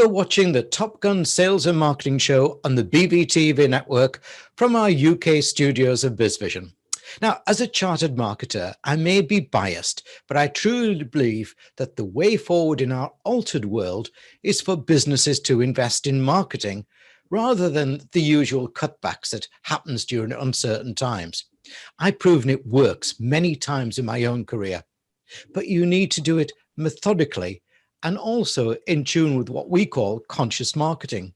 You're watching the Top Gun Sales and Marketing Show on the BBTV network from our UK studios of BizVision. Now, as a chartered marketer, I may be biased, but I truly believe that the way forward in our altered world is for businesses to invest in marketing rather than the usual cutbacks that happens during uncertain times. I've proven it works many times in my own career, but you need to do it methodically and also in tune with what we call conscious marketing.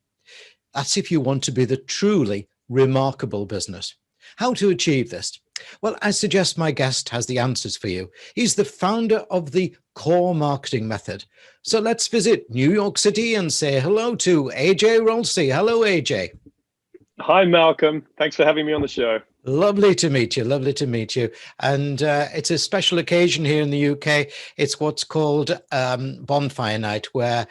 That's if you want to be the truly remarkable business. How to achieve this? Well, I suggest my guest has the answers for you. He's the founder of the core marketing method. So let's visit New York City and say hello to A J Rollsy. Hello, AJ. Hi, Malcolm. Thanks for having me on the show. Lovely to meet you. Lovely to meet you. And it's a special occasion here in the UK. It's what's called bonfire night, where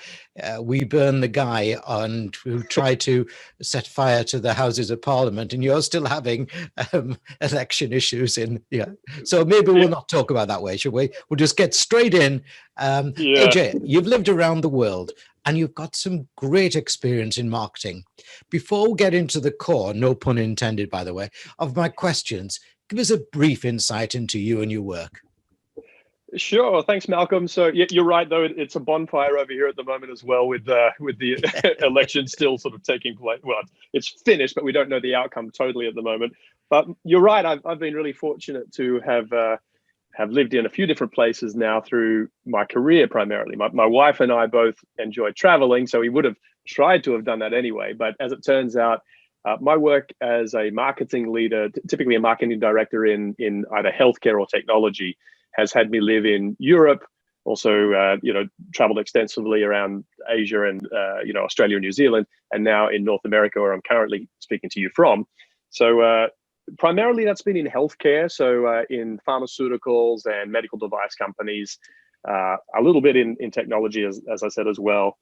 we burn the guy and who tried to set fire to the Houses of Parliament. And you're still having election issues in. Yeah. So maybe we'll not talk about that way, should we? We'll just get straight in. AJ, you've lived around the world, and you've got some great experience in marketing. Before we get into the core, no pun intended, by the way, of my questions, give us a brief insight into you and your work. Sure. Thanks, Malcolm. So you're right, though. It's a bonfire over here at the moment as well, with the election still sort of taking place. Well, it's finished, but we don't know the outcome totally at the moment. But you're right. I've been really fortunate to have lived in a few different places now through my career, primarily. My wife and I both enjoy traveling, so we would have tried to have done that anyway. But as it turns out, my work as a marketing leader, typically a marketing director in either healthcare or technology, has had me live in Europe, also traveled extensively around Asia and Australia and New Zealand, and now in North America, where I'm currently speaking to you from. So primarily that's been in healthcare, so in pharmaceuticals and medical device companies, a little bit in technology, as I said, as well.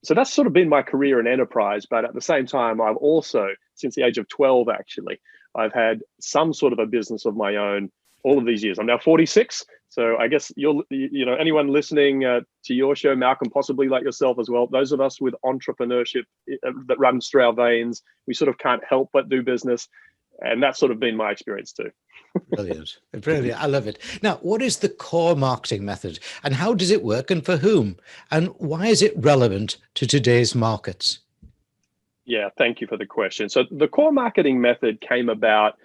So that's sort of been my career in enterprise. But at the same time, I've also, since the age of 12, actually, I've had some sort of a business of my own all of these years. I'm now 46. So I guess anyone listening to your show, Malcolm, possibly like yourself as well, those of us with entrepreneurship that runs through our veins, we sort of can't help but do business. And that's sort of been my experience too. Brilliant. Brilliant. I love it. Now, what is the core marketing method and how does it work and for whom? And why is it relevant to today's markets? Yeah, thank you for the question. So the core marketing method came about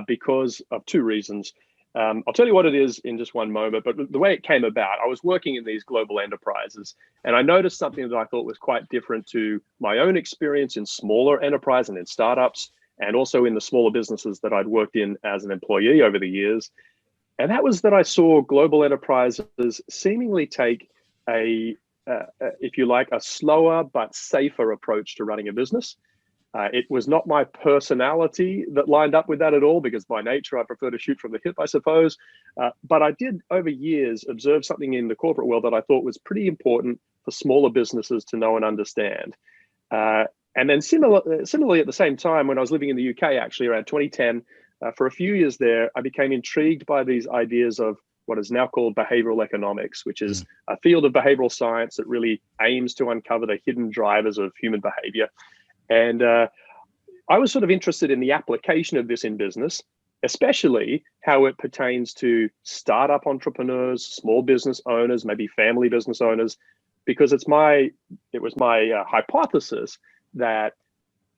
because of two reasons. I'll tell you what it is in just one moment, but the way it came about, I was working in these global enterprises and I noticed something that I thought was quite different to my own experience in smaller enterprise and in startups, and also in the smaller businesses that I'd worked in as an employee over the years. And that was that I saw global enterprises seemingly take if you like, a slower but safer approach to running a business. It was not my personality that lined up with that at all, because by nature, I prefer to shoot from the hip, I suppose. But I did over years observe something in the corporate world that I thought was pretty important for smaller businesses to know and understand. And then similarly, at the same time, when I was living in the UK, actually around 2010, for a few years there, I became intrigued by these ideas of what is now called behavioral economics, which is a field of behavioral science that really aims to uncover the hidden drivers of human behavior. And I was sort of interested in the application of this in business, especially how it pertains to startup entrepreneurs, small business owners, maybe family business owners, because it was my hypothesis that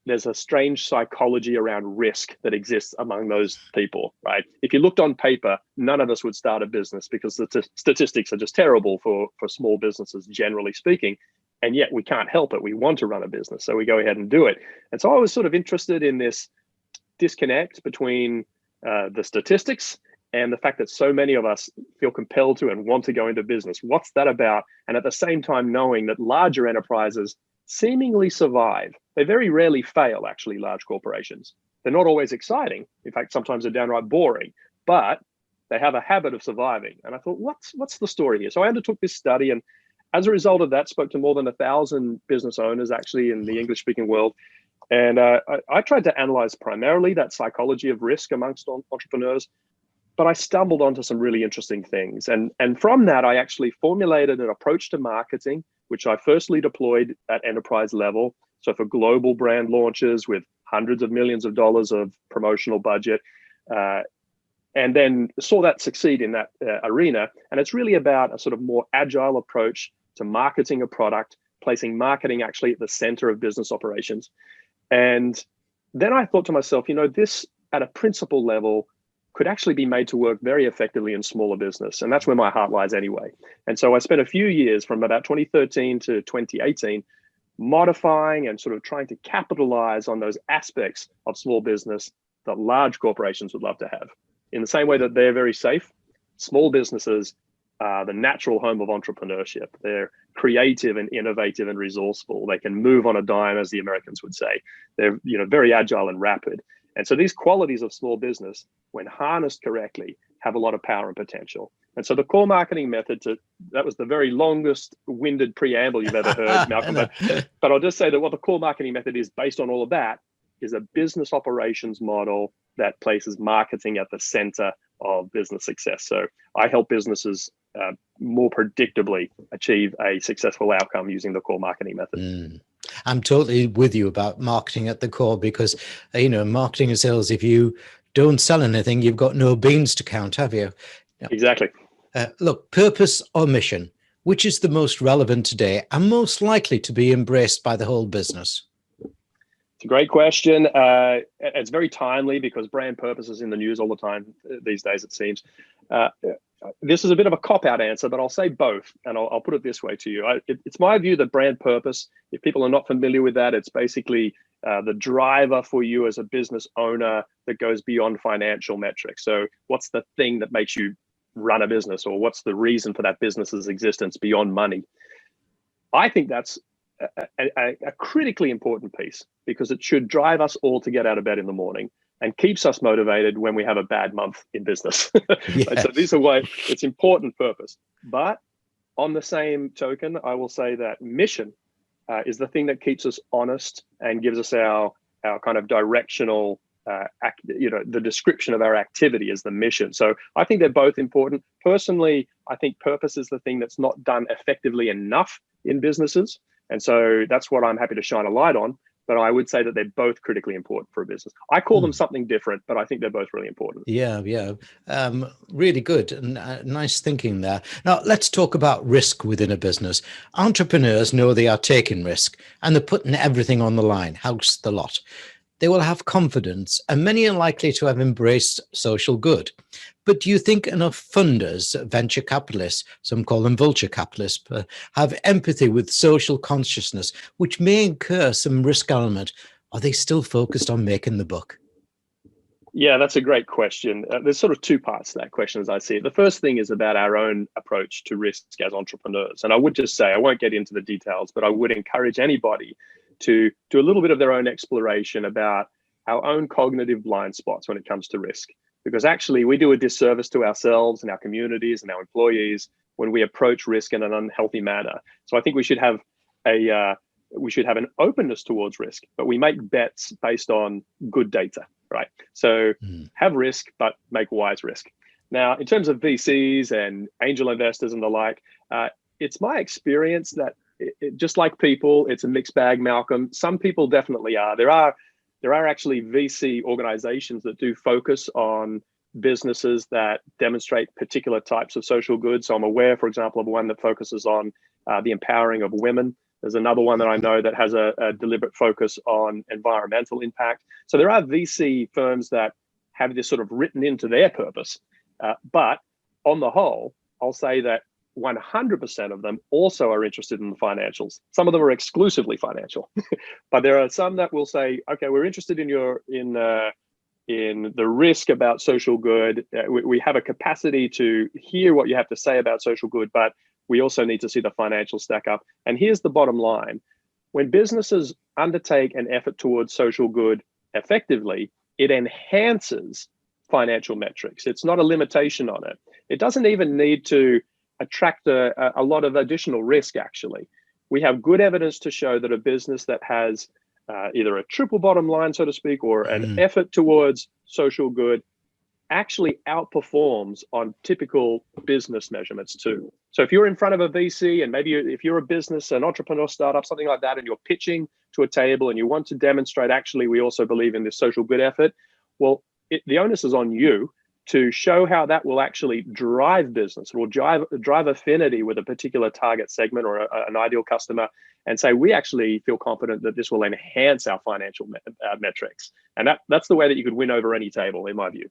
there's a strange psychology around risk that exists among those people, right? If you looked on paper, none of us would start a business because the statistics are just terrible for small businesses, generally speaking. And yet we can't help it. We want to run a business, so we go ahead and do it. And so I was sort of interested in this disconnect between the statistics and the fact that so many of us feel compelled to and want to go into business. What's that about? And at the same time, knowing that larger enterprises seemingly survive. They very rarely fail, actually, large corporations. They're not always exciting. In fact, sometimes they're downright boring, but they have a habit of surviving. And I thought, what's the story here? So I undertook this study, and as a result of that, spoke to more than 1,000 business owners, actually, in the English-speaking world. And I tried to analyze primarily that psychology of risk amongst entrepreneurs, but I stumbled onto some really interesting things. And from that, I actually formulated an approach to marketing which I firstly deployed at enterprise level. So for global brand launches with hundreds of millions of dollars of promotional budget, and then saw that succeed in that arena. And it's really about a sort of more agile approach to marketing a product, placing marketing actually at the center of business operations. And then I thought to myself, this at a principal level could actually be made to work very effectively in smaller business. And that's where my heart lies anyway. And so I spent a few years from about 2013 to 2018 modifying and sort of trying to capitalize on those aspects of small business that large corporations would love to have. In the same way that they're very safe, small businesses are the natural home of entrepreneurship. They're creative and innovative and resourceful. They can move on a dime, as the Americans would say. They're very agile and rapid. And so these qualities of small business, when harnessed correctly, have a lot of power and potential. And so the core marketing method, that was the very longest winded preamble you've ever heard, Malcolm. But I'll just say that what the core marketing method is based on all of that is a business operations model that places marketing at the center of business success. So I help businesses more predictably achieve a successful outcome using the core marketing method. I'm totally with you about marketing at the core, because, marketing and sales, if you don't sell anything, you've got no beans to count, have you? Exactly. Look, purpose or mission, which is the most relevant today and most likely to be embraced by the whole business? It's a great question. It's very timely because brand purpose is in the news all the time these days, it seems. This is a bit of a cop-out answer, but I'll say both. And I'll put it this way to you. It's my view that brand purpose, if people are not familiar with that, it's basically the driver for you as a business owner that goes beyond financial metrics. So what's the thing that makes you run a business, or what's the reason for that business's existence beyond money? I think that's a critically important piece, because it should drive us all to get out of bed in the morning and keeps us motivated when we have a bad month in business. Yes. So these are why it's important purpose. But on the same token, I will say that mission is the thing that keeps us honest and gives us our kind of directional, the description of our activity as the mission. So I think they're both important. Personally, I think purpose is the thing that's not done effectively enough in businesses. And so that's what I'm happy to shine a light on. But I would say that they're both critically important for a business. I call them something different, but I think they're both really important. Yeah. Really good and nice thinking there. Now, let's talk about risk within a business. Entrepreneurs know they are taking risk and they're putting everything on the line, house the lot. They will have confidence, and many are likely to have embraced social good. But do you think enough funders, venture capitalists, some call them vulture capitalists, have empathy with social consciousness, which may incur some risk element? Are they still focused on making the buck? Yeah, that's a great question. There's sort of two parts to that question as I see it. The first thing is about our own approach to risk as entrepreneurs. And I would just say, I won't get into the details, but I would encourage anybody to do a little bit of their own exploration about our own cognitive blind spots when it comes to risk. Because actually we do a disservice to ourselves and our communities and our employees when we approach risk in an unhealthy manner. So I think we should have an openness towards risk, but we make bets based on good data, right? So have risk, but make wise risk. Now, in terms of VCs and angel investors and the like, it's my experience that just like people, it's a mixed bag, Malcolm. Some people definitely are. There are actually VC organizations that do focus on businesses that demonstrate particular types of social good. So I'm aware, for example, of one that focuses on the empowering of women. There's another one that I know that has a deliberate focus on environmental impact. So there are VC firms that have this sort of written into their purpose. But on the whole, I'll say that 100% of them also are interested in the financials. Some of them are exclusively financial, but there are some that will say, okay, we're interested in the risk about social good. We have a capacity to hear what you have to say about social good, but we also need to see the financial stack up. And here's the bottom line. When businesses undertake an effort towards social good effectively, it enhances financial metrics. It's not a limitation on it. It doesn't even need to attract a lot of additional risk, actually. We have good evidence to show that a business that has either a triple bottom line, so to speak, or an effort towards social good actually outperforms on typical business measurements too. So if you're in front of a VC and maybe if you're a business, an entrepreneur startup, something like that, and you're pitching to a table and you want to demonstrate, actually, we also believe in this social good effort, well, the onus is on you to show how that will actually drive business. It will drive affinity with a particular target segment or an ideal customer, and say, we actually feel confident that this will enhance our financial metrics. And that's the way that you could win over any table, in my view.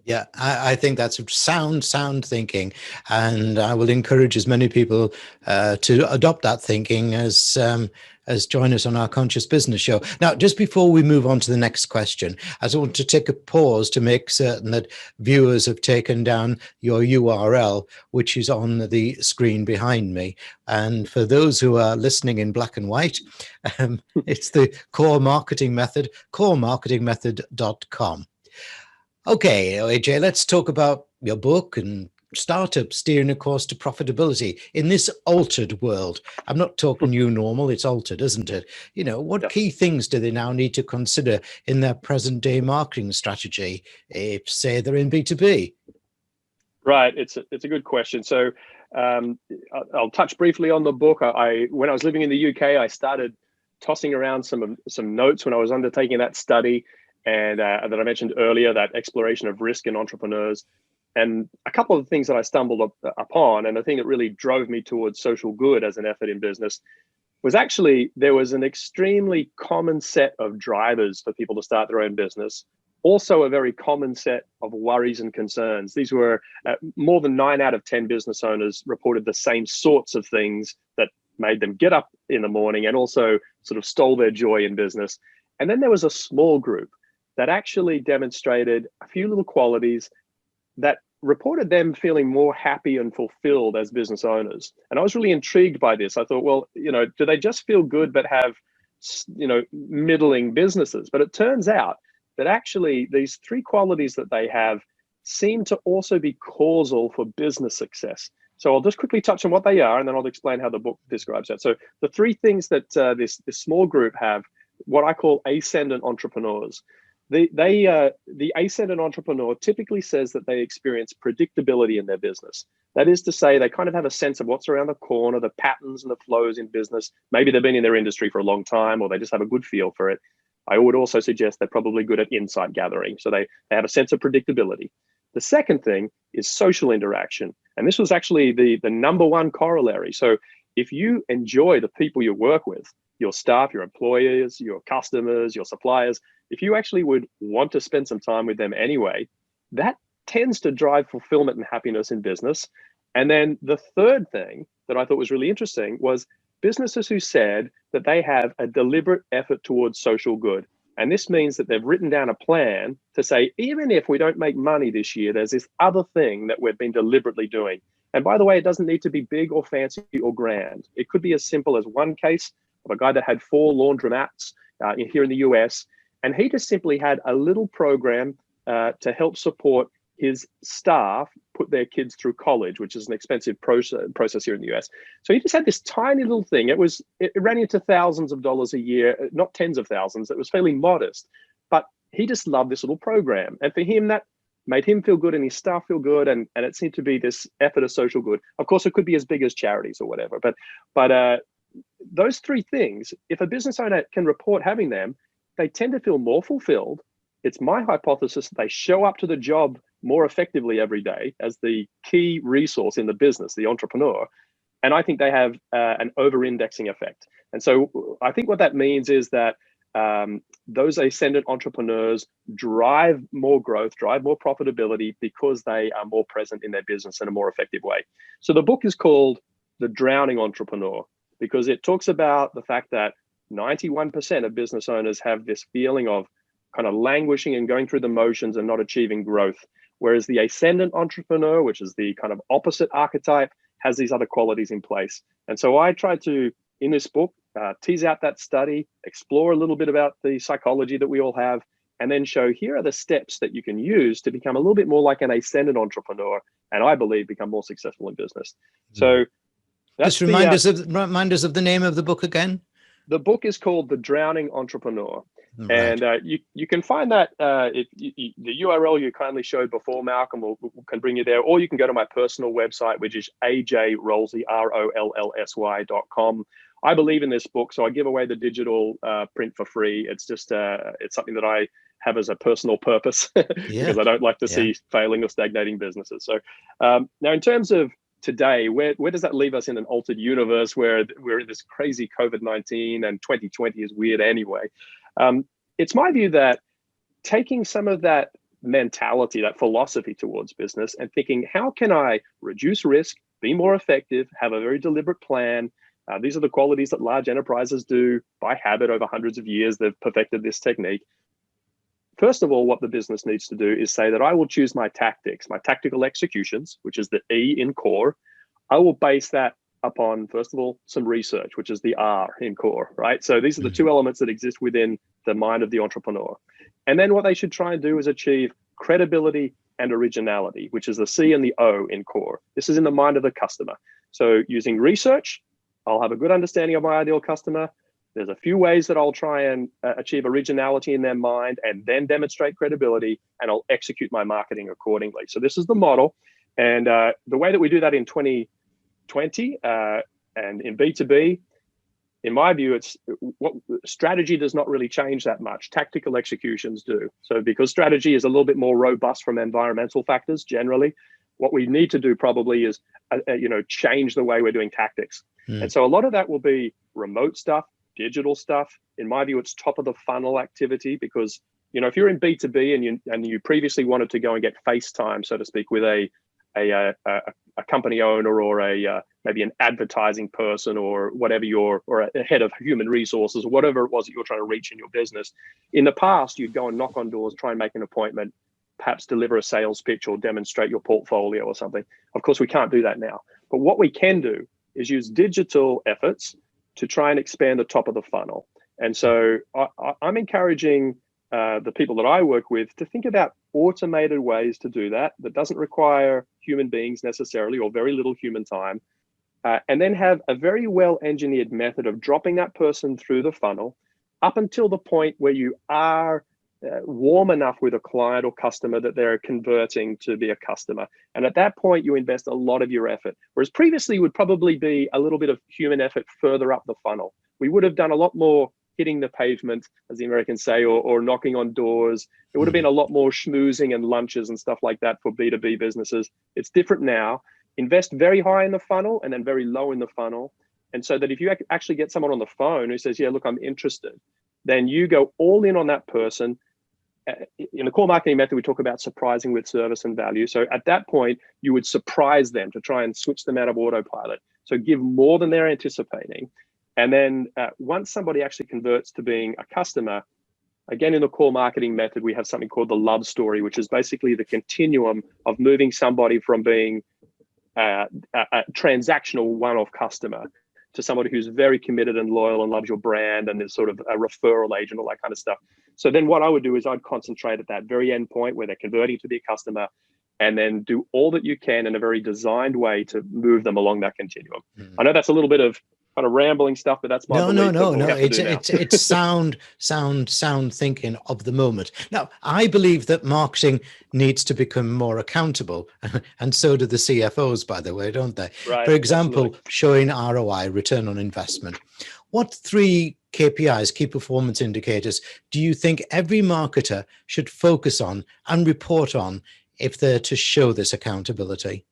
Yeah, I think that's sound thinking, and I will encourage as many people to adopt that thinking as join us on our Conscious Business Show. Now, just before we move on to the next question, I just want to take a pause to make certain that viewers have taken down your URL, which is on the screen behind me. And for those who are listening in black and white, it's the Core Marketing Method, coremarketingmethod.com. Okay, AJ, let's talk about your book and startup steering a course to profitability in this altered world. I'm not talking new normal, it's altered, isn't it? You know, what key things do they now need to consider in their present day marketing strategy if, say, they're in B2B? Right, it's a good question. So I'll touch briefly on the book. When I was living in the UK, I started tossing around some notes when I was undertaking that study, and that I mentioned earlier, that exploration of risk in entrepreneurs. And a couple of things that I stumbled upon, and the thing that really drove me towards social good as an effort in business, was actually there was an extremely common set of drivers for people to start their own business. Also a very common set of worries and concerns. These were more than 9 out of 10 business owners reported the same sorts of things that made them get up in the morning and also sort of stole their joy in business. And then there was a small group that actually demonstrated a few little qualities that reported them feeling more happy and fulfilled as business owners. And I was really intrigued by this. I thought, well, do they just feel good but have, middling businesses? But it turns out that actually these 3 qualities that they have seem to also be causal for business success. So I'll just quickly touch on what they are, and then I'll explain how the book describes that. So the 3 things that this small group have, what I call ascendant entrepreneurs. The ascendant entrepreneur typically says that they experience predictability in their business. That is to say, they kind of have a sense of what's around the corner, the patterns and the flows in business. Maybe they've been in their industry for a long time, or they just have a good feel for it. I would also suggest they're probably good at insight gathering. So they have a sense of predictability. The second thing is social interaction. And this was actually the number 1 corollary. So if you enjoy the people you work with, your staff, your employers, your customers, your suppliers, if you actually would want to spend some time with them anyway, that tends to drive fulfillment and happiness in business. And then the third thing that I thought was really interesting was businesses who said that they have a deliberate effort towards social good. And this means that they've written down a plan to say, even if we don't make money this year, there's this other thing that we've been deliberately doing. And by the way, it doesn't need to be big or fancy or grand. It could be as simple as one case of a guy that had 4 laundromats here in the US. And he just simply had a little program to help support his staff put their kids through college, which is an expensive process here in the US. So he just had this tiny little thing. It ran into thousands of dollars a year, not tens of thousands. It was fairly modest, but he just loved this little program. And for him, that made him feel good and his staff feel good. And it seemed to be this effort of social good. Of course, it could be as big as charities or whatever, but those 3 things, if a business owner can report having them, they tend to feel more fulfilled. It's my hypothesis that they show up to the job more effectively every day as the key resource in the business, the entrepreneur. And I think they have an over-indexing effect. And so I think what that means is that those ascendant entrepreneurs drive more growth, drive more profitability because they are more present in their business in a more effective way. So the book is called The Drowning Entrepreneur, because it talks about the fact that 91% of business owners have this feeling of kind of languishing and going through the motions and not achieving growth. Whereas the ascendant entrepreneur, which is the kind of opposite archetype, has these other qualities in place. And so I tried to, in this book, tease out that study, explore a little bit about the psychology that we all have, and then show here are the steps that you can use to become a little bit more like an ascendant entrepreneur, and I believe become more successful in business. So just remind us of the name of the book again. The book is called The Drowning Entrepreneur. And you can find that the URL you kindly showed before, Malcolm, can bring you there, or you can go to my personal website, which is AJ Rollsy, ROLLSY.com. I believe in this book, so I give away the digital print for free. It's just it's something that I have as a personal purpose because I don't like to see failing or stagnating businesses. So now, in terms of today, where does that leave us in an altered universe where we're in this crazy COVID-19 and 2020 is weird anyway? It's my view that taking some of that mentality, that philosophy towards business and thinking, how can I reduce risk, be more effective, have a very deliberate plan? These are the qualities that large enterprises do by habit over hundreds of years. They've perfected this technique. First of all, what the business needs to do is say that I will choose my tactics, my tactical executions, which is the E in core. I will base that upon, first of all, some research, which is the R in core, right? So these are the two elements that exist within the mind of the entrepreneur. And then what they should try and do is achieve credibility and originality, which is the C and the O in core. This is in the mind of the customer. So using research, I'll have a good understanding of my ideal customer. There's a few ways that I'll try and achieve originality in their mind and then demonstrate credibility, and I'll execute my marketing accordingly. So this is the model. And the way that we do that in 2020 and in B2B, in my view, it's what strategy does not really change that much. Tactical executions do. So because strategy is a little bit more robust from environmental factors generally, what we need to do probably is change the way we're doing tactics. And so a lot of that will be remote stuff, digital stuff. In my view, it's top of the funnel activity because, if you're in B2B and you previously wanted to go and get FaceTime, so to speak, with a company owner or maybe an advertising person or whatever or a head of human resources or whatever it was that you're trying to reach in your business. In the past, you'd go and knock on doors, try and make an appointment, perhaps deliver a sales pitch or demonstrate your portfolio or something. Of course, we can't do that now. But what we can do is use digital efforts to try and expand the top of the funnel. And so I'm encouraging the people that I work with to think about automated ways to do that doesn't require human beings necessarily or very little human time, and then have a very well engineered method of dropping that person through the funnel up until the point where you are warm enough with a client or customer that they're converting to be a customer. And at that point, you invest a lot of your effort, whereas previously would probably be a little bit of human effort further up the funnel. We would have done a lot more hitting the pavement, as the Americans say, or knocking on doors. There would have been a lot more schmoozing and lunches and stuff like that for B2B businesses. It's different now. Invest very high in the funnel and then very low in the funnel. And so that if you actually get someone on the phone who says, yeah, look, I'm interested, then you go all in on that person. In the core marketing method, we talk about surprising with service and value. So at that point, you would surprise them to try and switch them out of autopilot. So give more than they're anticipating. And then once somebody actually converts to being a customer, again, in the core marketing method, we have something called the love story, which is basically the continuum of moving somebody from being a transactional one-off customer to somebody who's very committed and loyal and loves your brand and is sort of a referral agent, all that kind of stuff. So then what I would do is I'd concentrate at that very end point where they're converting to be a customer and then do all that you can in a very designed way to move them along that continuum. I know that's a little bit of kind of rambling stuff, but that's my belief. No. It's sound thinking of the moment. Now, I believe that marketing needs to become more accountable, and so do the CFOs, by the way, don't they? Right, for example, absolutely. Showing ROI, return on investment. What 3 KPIs, key performance indicators, do you think every marketer should focus on and report on if they're to show this accountability?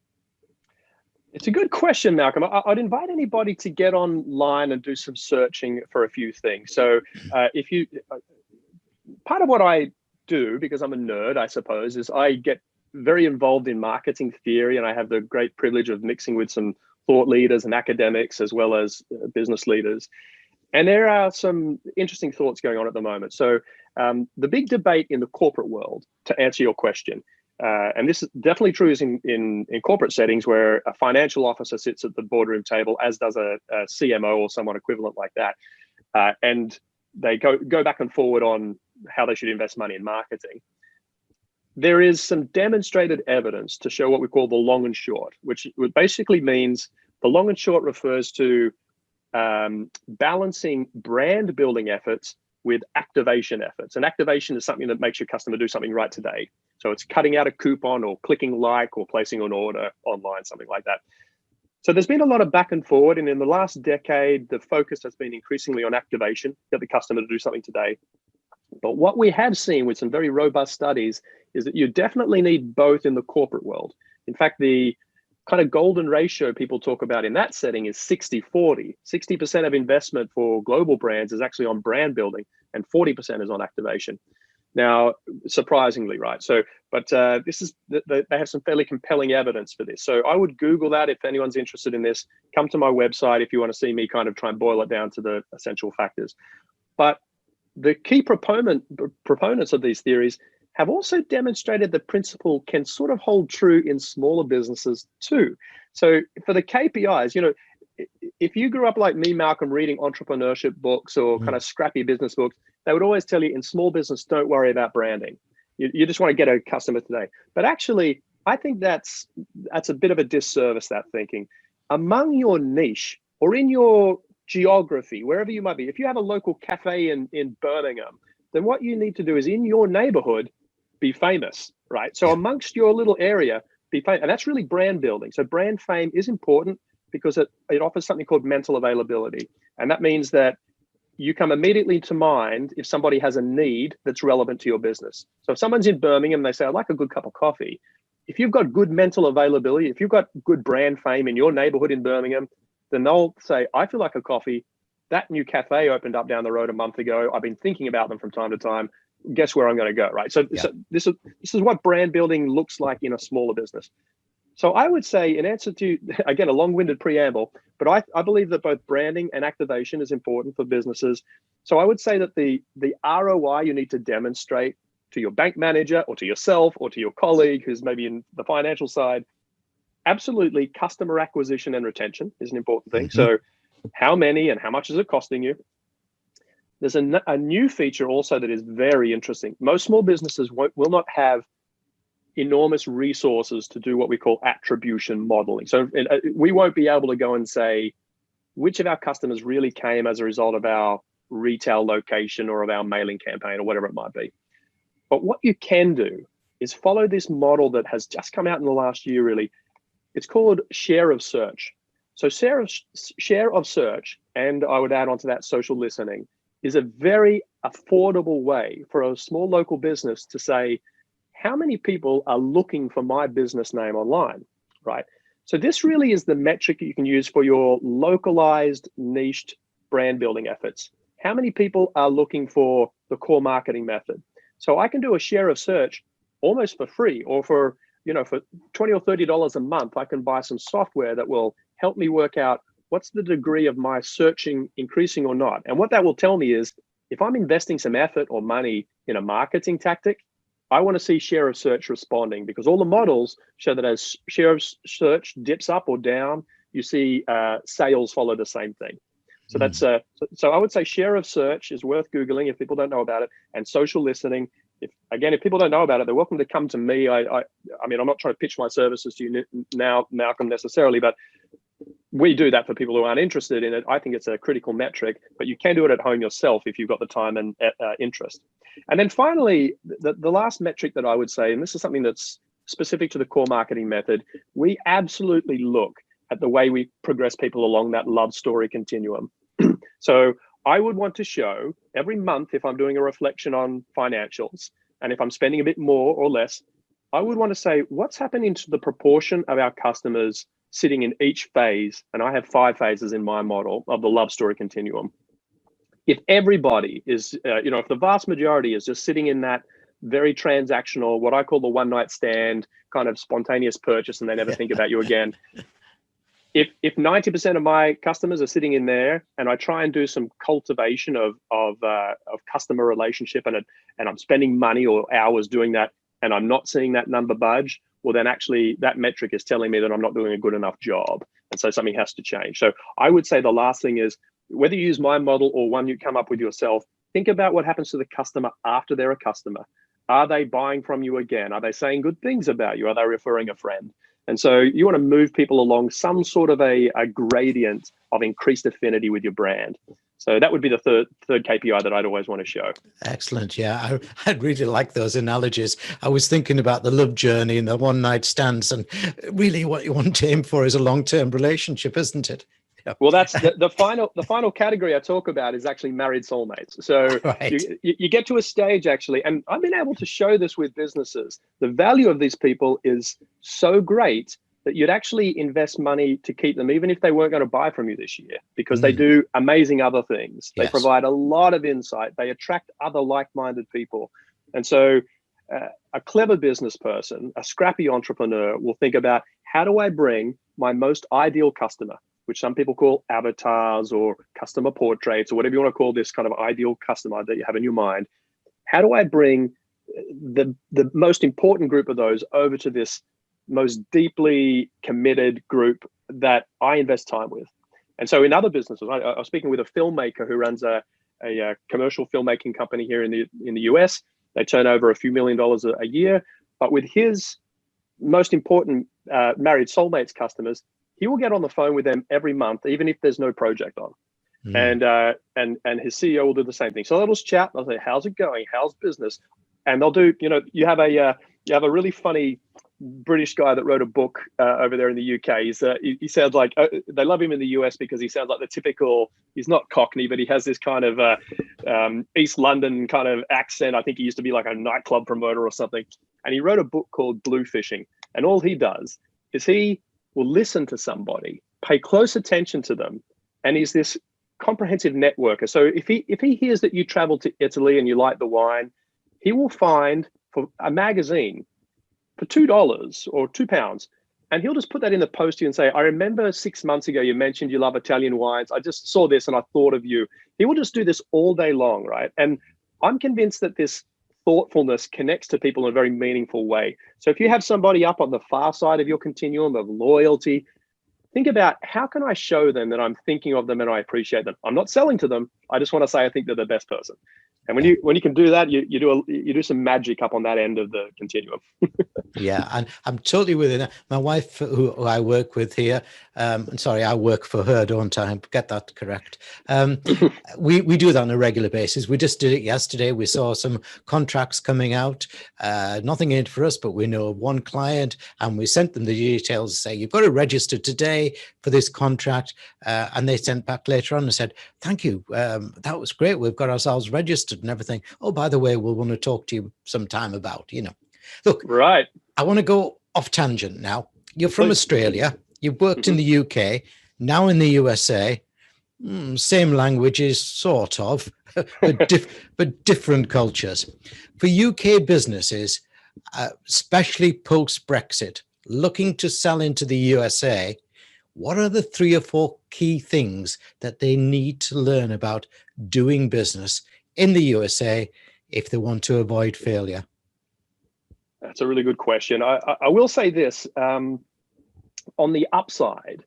It's a good question, Malcolm. I'd invite anybody to get online and do some searching for a few things. So part of what I do, because I'm a nerd, I suppose, is I get very involved in marketing theory, and I have the great privilege of mixing with some thought leaders and academics as well as business leaders. And there are some interesting thoughts going on at the moment. So the big debate in the corporate world, to answer your question, and this is definitely true in corporate settings where a financial officer sits at the boardroom table, as does a CMO or someone equivalent like that. And they go back and forward on how they should invest money in marketing. There is some demonstrated evidence to show what we call the long and short, which basically means the long and short refers to balancing brand building efforts with activation efforts. And activation is something that makes your customer do something right today. So it's cutting out a coupon or clicking like or placing an order online, something like that. So there's been a lot of back and forward. And in the last decade, the focus has been increasingly on activation, get the customer to do something today. But what we have seen with some very robust studies is that you definitely need both in the corporate world. In fact, the kind of golden ratio people talk about in that setting is 60-40. 60% of investment for global brands is actually on brand building and 40% is on activation. Now, surprisingly, right? So, but they have some fairly compelling evidence for this. So I would Google that if anyone's interested in this. Come to my website if you want to see me kind of try and boil it down to the essential factors. But the key proponents of these theories have also demonstrated the principle can sort of hold true in smaller businesses too. So for the KPIs, you know, if you grew up like me, Malcolm, reading entrepreneurship books or kind of scrappy business books, they would always tell you in small business, don't worry about branding. You just want to get a customer today. But actually, I think that's a bit of a disservice, that thinking. Among your niche or in your geography, wherever you might be, if you have a local cafe in Birmingham, then what you need to do is in your neighborhood, be famous, right? So amongst your little area, be famous. And that's really brand building. So brand fame is important because it offers something called mental availability. And that means that you come immediately to mind if somebody has a need that's relevant to your business. So if someone's in Birmingham, they say, I'd like a good cup of coffee. If you've got good mental availability, if you've got good brand fame in your neighborhood in Birmingham, then they'll say, I feel like a coffee. That new cafe opened up down the road a month ago. I've been thinking about them from time to time. Guess where I'm going to go, right? So this is what brand building looks like in a smaller business. So I would say, in answer to, again, a long-winded preamble, but I believe that both branding and activation is important for businesses. So I would say that the ROI you need to demonstrate to your bank manager or to yourself or to your colleague who's maybe in the financial side, absolutely customer acquisition and retention is an important thing. So how many and how much is it costing you? There's a new feature also that is very interesting. Most small businesses will not have enormous resources to do what we call attribution modeling. So we won't be able to go and say which of our customers really came as a result of our retail location or of our mailing campaign or whatever it might be. But what you can do is follow this model that has just come out in the last year, really. It's called share of search. So share of search, and I would add on to that social listening, is a very affordable way for a small local business to say, how many people are looking for my business name online, right? So this really is the metric you can use for your localized, niched brand building efforts. How many people are looking for the core marketing method? So I can do a share of search almost for free, or for $20 or $30 a month, I can buy some software that will help me work out what's the degree of my searching increasing or not. And what that will tell me is if I'm investing some effort or money in a marketing tactic, I want to see share of search responding, because all the models show that as share of search dips up or down, you see sales follow the same thing. So that's so I would say share of search is worth Googling if people don't know about it, and social listening. If people don't know about it, they're welcome to come to me. I mean, I'm not trying to pitch my services to you now, Malcolm, necessarily, but we do that for people who aren't interested in it. I think it's a critical metric, but you can do it at home yourself if you've got the time and interest. And then finally, the last metric that I would say, and this is something that's specific to the core marketing method, we absolutely look at the way we progress people along that love story continuum. So I would want to show every month, if I'm doing a reflection on financials, and if I'm spending a bit more or less, I would want to say what's happening to the proportion of our customers sitting in each phase. And I have 5 phases in my model of the love story continuum. If everybody is, if the vast majority is just sitting in that very transactional, what I call the one night stand kind of spontaneous purchase, and they never think about you again. If 90% of my customers are sitting in there, and I try and do some cultivation of customer relationship, and I'm spending money or hours doing that, and I'm not seeing that number budge, well, then actually that metric is telling me that I'm not doing a good enough job. And so something has to change. So I would say the last thing is, whether you use my model or one you come up with yourself, think about what happens to the customer after they're a customer. Are they buying from you again? Are they saying good things about you? Are they referring a friend? And so you want to move people along some sort of a gradient of increased affinity with your brand. So that would be the third KPI that I'd always want to show. Excellent. Yeah, I'd really like those analogies. I was thinking about the love journey and the one night stands, and really what you want to aim for is a long-term relationship, isn't it? Yeah. Well, that's the final category I talk about is actually married soulmates. So Right. you get to a stage actually, and I've been able to show this with businesses. The value of these people is so great that you'd actually invest money to keep them, even if they weren't going to buy from you this year, because they do amazing other things. They Yes. provide a lot of insight. They attract other like-minded people. And so a clever business person, a scrappy entrepreneur will think about, how do I bring my most ideal customer, which some people call avatars or customer portraits or whatever you want to call this kind of ideal customer that you have in your mind. How do I bring the most important group of those over to this most deeply committed group that I invest time with? And so in other businesses, I was speaking with a filmmaker who runs a commercial filmmaking company here in the US. They turn over a few $1 million a year, but with his most important married soulmates customers, he will get on the phone with them every month, even if there's no project on. And his CEO will do the same thing. So they'll just chat. They'll say, "How's it going? How's business?" And they'll do. You have a really funny British guy that wrote a book over there in the UK. He sounds like they love him in the US because he sounds like the typical. He's not Cockney, but he has this kind of East London kind of accent. I think he used to be like a nightclub promoter or something. And he wrote a book called Blue Fishing. And all he does is he will listen to somebody, pay close attention to them, and he's this comprehensive networker. So if he hears that you traveled to Italy and you like the wine, he will find for a magazine for $2 or £2, and he'll just put that in the post to you and say, "I remember 6 months ago you mentioned you love Italian wines. I just saw this and I thought of you." He will just do this all day long, right? And I'm convinced that this thoughtfulness connects to people in a very meaningful way. So if you have somebody up on the far side of your continuum of loyalty, think about, how can I show them that I'm thinking of them and I appreciate them? I'm not selling to them. I just want to say I think they're the best person. And when you can do that, you do some magic up on that end of the continuum. Yeah, and I'm totally with it. My wife, who I work with here, sorry, I work for her, don't I? Get that correct. We do that on a regular basis. We just did it yesterday. We saw some contracts coming out, nothing in it for us, but we know one client, and we sent them the details to say, "You've got to register today for this contract." And they sent back later on and said, "Thank you. That was great. We've got ourselves registered and everything. Oh, by the way, we'll want to talk to you sometime about, Look, right. I want to go off tangent now. You're from Australia. You've worked in the UK, now in the USA. Same languages, sort of, but different cultures. For UK businesses, especially post-Brexit, looking to sell into the USA, what are the 3 or 4 key things that they need to learn about doing business in the USA if they want to avoid failure? That's a really good question. I will say this, on the upside,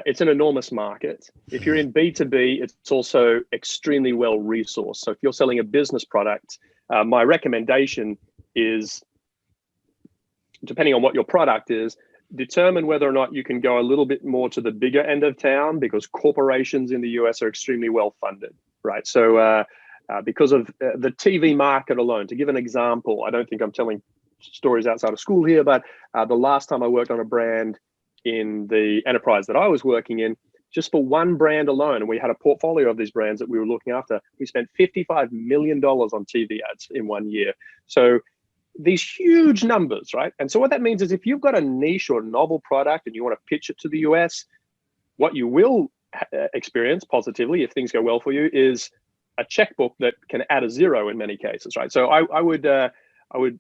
it's an enormous market. If you're in B2B, it's also extremely well resourced. So if you're selling a business product, my recommendation is, depending on what your product is, determine whether or not you can go a little bit more to the bigger end of town, because corporations in the US are extremely well funded, right? So because of the TV market alone, to give an example, I don't think I'm telling stories outside of school here, but the last time I worked on a brand in the enterprise that I was working in, just for one brand alone, and we had a portfolio of these brands that we were looking after, we spent $55 million on TV ads in 1 year. So these huge numbers, right? And so what that means is, if you've got a niche or a novel product and you want to pitch it to the US, what you will experience positively, if things go well for you, is a checkbook that can add a 0 in many cases, right? So I would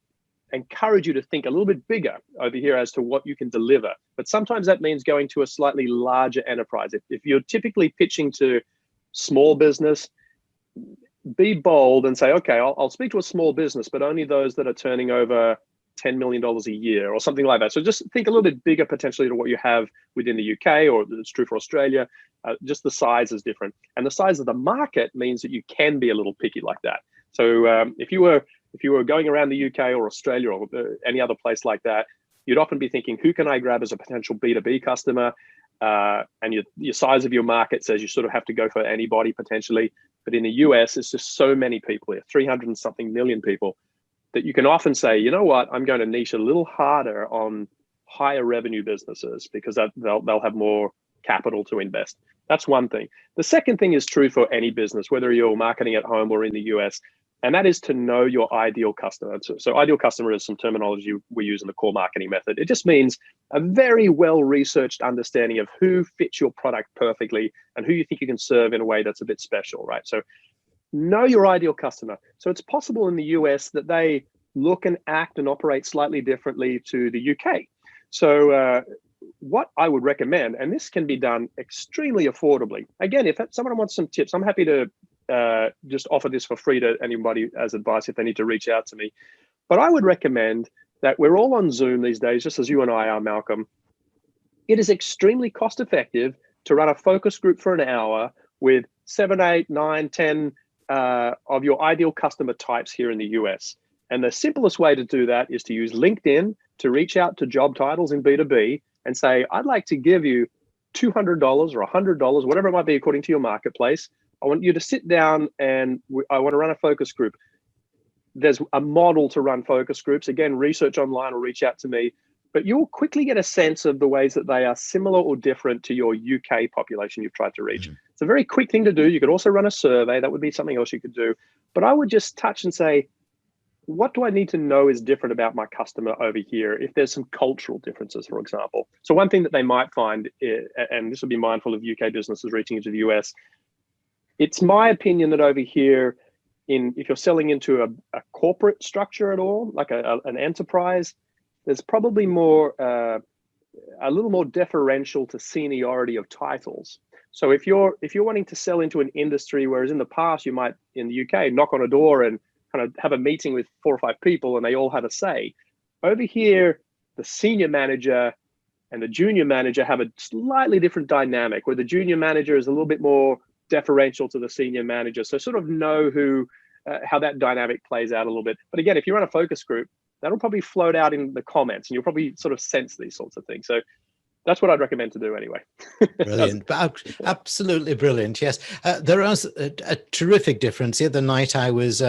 encourage you to think a little bit bigger over here as to what you can deliver. But sometimes that means going to a slightly larger enterprise. If you're typically pitching to small business, be bold and say, okay, I'll speak to a small business, but only those that are turning over $10 million a year or something like that. So just think a little bit bigger potentially to what you have within the UK, or it's true for Australia. Just the size is different. And the size of the market means that you can be a little picky like that. So if you were going around the UK or Australia or any other place like that, you'd often be thinking, who can I grab as a potential B2B customer? and your size of your market says you sort of have to go for anybody potentially. But in the US, it's just so many people here, 300 and something million people, that you can often say, you know what, I'm going to niche a little harder on higher revenue businesses because they'll have more capital to invest. That's one thing. The second thing is true for any business, whether you're marketing at home or in the US, and that is to know your ideal customer. So ideal customer is some terminology we use in the core marketing method. It just means a very well-researched understanding of who fits your product perfectly and who you think you can serve in a way that's a bit special, right? So know your ideal customer. So it's possible in the US that they look and act and operate slightly differently to the UK. So what I would recommend, and this can be done extremely affordably. Again, if someone wants some tips, I'm happy to just offer this for free to anybody as advice if they need to reach out to me. But I would recommend that we're all on Zoom these days, just as you and I are, Malcolm. It is extremely cost effective to run a focus group for an hour with 7, 8, 9, 10 of your ideal customer types here in the US. And the simplest way to do that is to use LinkedIn to reach out to job titles in B2B and say, I'd like to give you $200 or $100, whatever it might be according to your marketplace. I want you to sit down and I want to run a focus group. There's a model to run focus groups. Again, research online or reach out to me, but you'll quickly get a sense of the ways that they are similar or different to your UK population you've tried to reach. It's a very quick thing to do. You could also run a survey. That would be something else you could do. But I would just touch and say, what do I need to know is different about my customer over here if there's some cultural differences, for example? So one thing that they might find, and this would be mindful of UK businesses reaching into the US, it's my opinion that over here, if you're selling into a corporate structure at all, like an enterprise, there's probably more, a little more deferential to seniority of titles. So if you're wanting to sell into an industry, whereas in the past you might, in the UK, knock on a door and kind of have a meeting with 4 or 5 people and they all have a say. Over here, the senior manager and the junior manager have a slightly different dynamic, where the junior manager is a little bit more deferential to the senior manager. So sort of know how that dynamic plays out a little bit. But again, if you run a focus group, that'll probably float out in the comments and you'll probably sort of sense these sorts of things. So that's what I'd recommend to do anyway. Brilliant. Absolutely brilliant. Yes. There was a terrific difference. The other night I was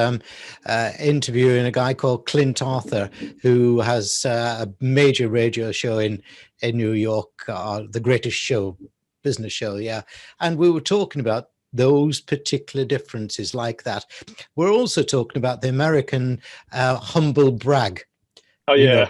interviewing a guy called Clint Arthur, who has a major radio show in New York, The Greatest Show, business show. Yeah. And we were talking about those particular differences like that. We're also talking about the American humble brag. Oh, yeah.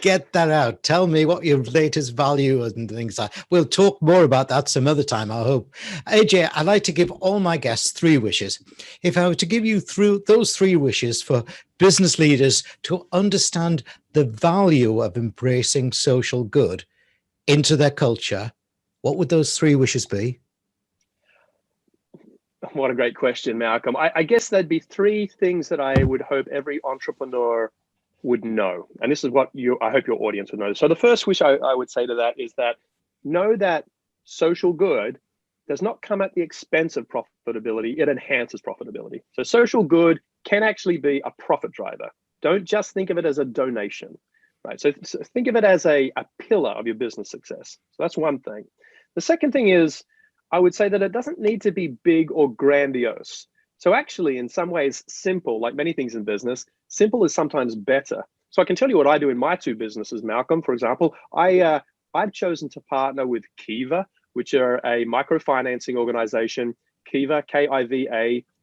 Get that out. Tell me what your latest value and things are. We'll talk more about that some other time, I hope. AJ, I'd like to give all my guests 3 wishes. If I were to give you those 3 wishes for business leaders to understand the value of embracing social good into their culture, what would those 3 wishes be? What a great question, Malcolm. I guess there'd be 3 things that I would hope every entrepreneur would know. And this is what I hope your audience would know. So the first wish I would say to that is that know that social good does not come at the expense of profitability. It enhances profitability. So social good can actually be a profit driver. Don't just think of it as a donation, right? So think of it as a pillar of your business success. So that's one thing. The second thing is, I would say that it doesn't need to be big or grandiose. So actually, in some ways, simple, like many things in business, simple is sometimes better. So I can tell you what I do in my 2 businesses, Malcolm. For example, I've chosen to partner with Kiva, which are a microfinancing organization. Kiva, Kiva.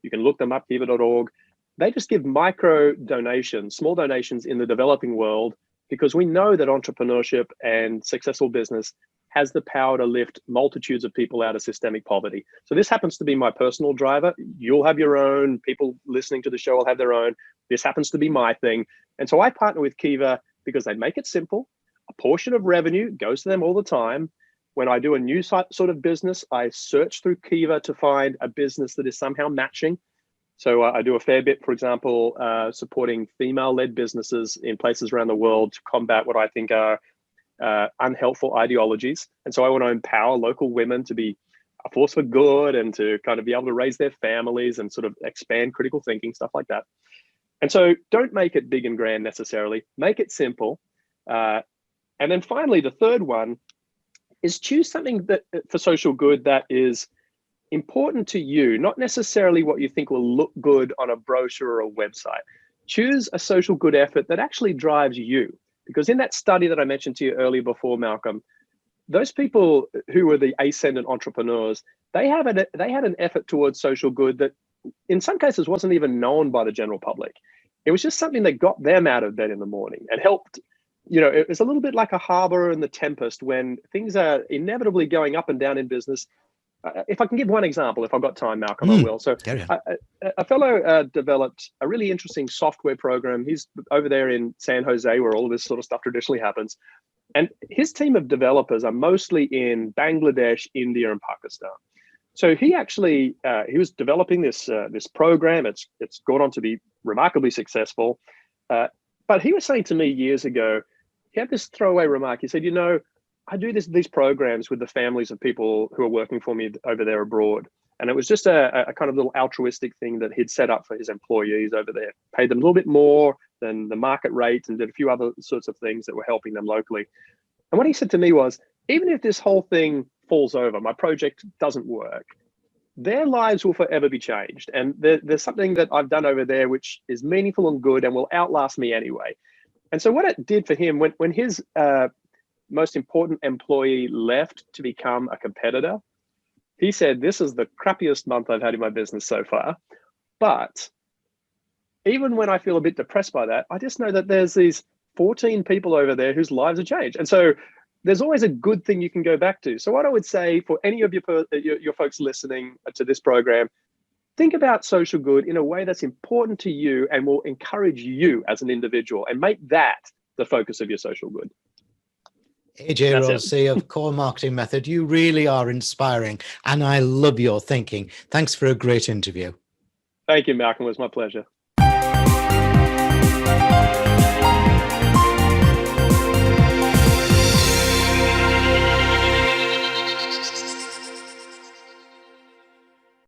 You can look them up, kiva.org. They just give micro donations, small donations in the developing world, because we know that entrepreneurship and successful business has the power to lift multitudes of people out of systemic poverty. So this happens to be my personal driver. You'll have your own. People listening to the show will have their own. This happens to be my thing. And so I partner with Kiva because they make it simple. A portion of revenue goes to them all the time. When I do a new sort of business, I search through Kiva to find a business that is somehow matching. So I do a fair bit, for example, supporting female-led businesses in places around the world to combat what I think are unhelpful ideologies. And so I want to empower local women to be a force for good and to kind of be able to raise their families and sort of expand critical thinking, stuff like that. And so don't make it big and grand necessarily, make it simple. And then finally, the third one is choose something that for social good that is important to you, not necessarily what you think will look good on a brochure or a website. Choose a social good effort that actually drives you. Because in that study that I mentioned to you earlier before, Malcolm, those people who were the ascendant entrepreneurs, they had an effort towards social good that in some cases wasn't even known by the general public. It was just something that got them out of bed in the morning and helped. It was a little bit like a harbor in the tempest when things are inevitably going up and down in business. If I can give one example, if I've got time, Malcolm, I will. So a fellow developed a really interesting software program. He's over there in San Jose, where all of this sort of stuff traditionally happens. And his team of developers are mostly in Bangladesh, India, and Pakistan. So he actually he was developing this program. It's gone on to be remarkably successful. But he was saying to me years ago, he had this throwaway remark. He said, I do these programs with the families of people who are working for me over there abroad. And it was just a kind of little altruistic thing that he'd set up for his employees over there, paid them a little bit more than the market rate and did a few other sorts of things that were helping them locally. And what he said to me was, even if this whole thing falls over, my project doesn't work, their lives will forever be changed. And there's something that I've done over there which is meaningful and good and will outlast me anyway. And so what it did for him, when his most important employee left to become a competitor, he said, this is the crappiest month I've had in my business so far. But even when I feel a bit depressed by that, I just know that there's these 14 people over there whose lives have changed. And so there's always a good thing you can go back to. So what I would say for any of your folks listening to this program, think about social good in a way that's important to you and will encourage you as an individual and make that the focus of your social good. AJ Rollsy of Core Marketing Method, you really are inspiring and I love your thinking. Thanks for a great interview. Thank you, Malcolm. It was my pleasure.